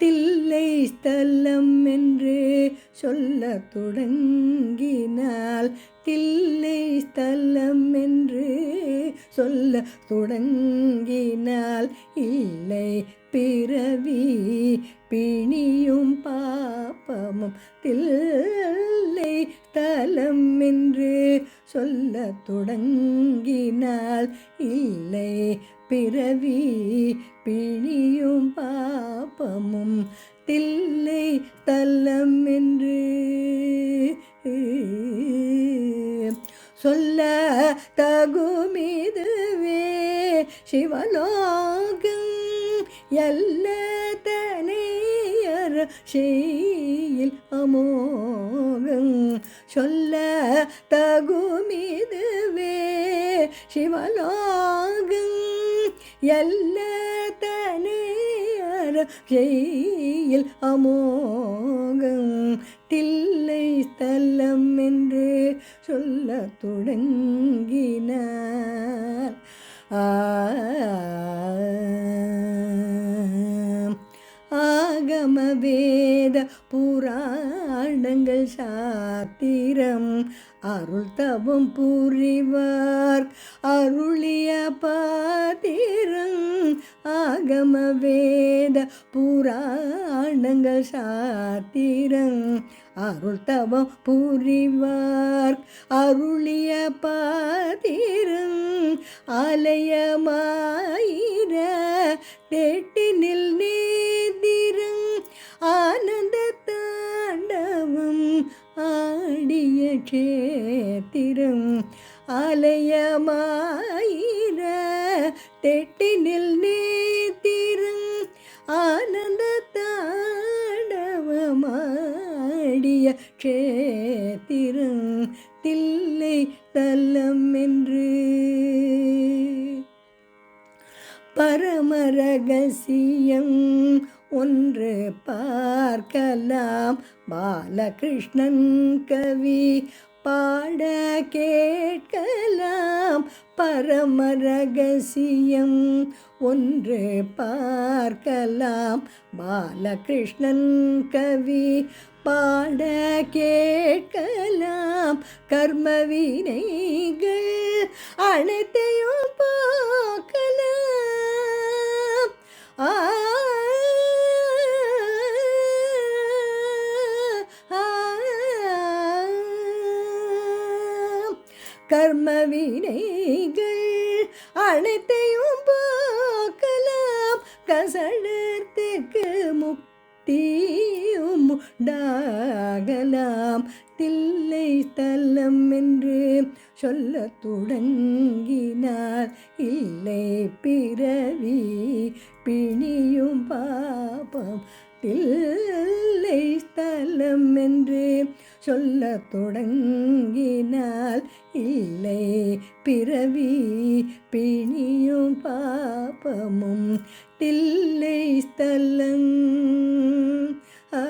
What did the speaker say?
தில்லை ஸ்தலம் என்று சொல்ல தொடங்கினால் தில்லை ஸ்தலம் என்று சொல்ல தொடங்கினால் இல்லை பிறவி பிணியும் பாப்பமும் தில்லை ஸ்தலம் என்று சொல்ல தொடங்கினால் இல்லை பிறவி பிணியும் பாப்பமும் தில்லை ஸ்தலம் என்று சொல்ல தகுமிதுவே சிவலோகம் எல்ல தனையர் செய்யில் அமோகம் சொல்ல தகுமிதுவே சிவலோகம் எல்ல தனையர் செய்யில் அமோகம் தில்லை ஸ்தலம் என்று சொல்ல தொடங்கினார். ஆகம வேத புராணங்கள் சாத்திரம் அருள் தவம் புரிவார் அருளிய பாத்திரம். ஆகம வேத புராணங்கள் சாத்திரம் அருள் தவம் புரிவார் அருளிய பாத்திரம். ஆலயமாயிர தேட்டினில் நேதிரம் ஆனந்த தாண்டவம் ஆடிய கேத்திரம். ஆலயமாயிர தேட்டினில் நேதிரம் ஆனந்த தாண்டவமாடிய கேத்திரம் தில்லை ஸ்தலம் என்று பரமரகசியம் ஒன்று பார்க்கலாம். பாலகிருஷ்ணன் கவி பாட கேட்கலாம். பரமரகசியம் ஒன்று பார்க்கலாம். பாலகிருஷ்ணன் கவி பாட கேட்கலாம். கர்மவினைகள் அனைத்தையும் போக்கலாம். கர்மவினைகள் அனைத்தையும் போக்கலாம். கசடத்துக்கு முக்தியும் உண்டாகலாம். தில்லை ஸ்தலம் என்று சொல்ல தொடங்கினார் இல்லை பிறவி பிணியும் பாபம். தில்லை ஸ்தலம் என்று சொல்ல தொடங்கினால் இல்லை பிறவி பிணியும் பாபமும் தில்லை ஸ்தலம். ஆ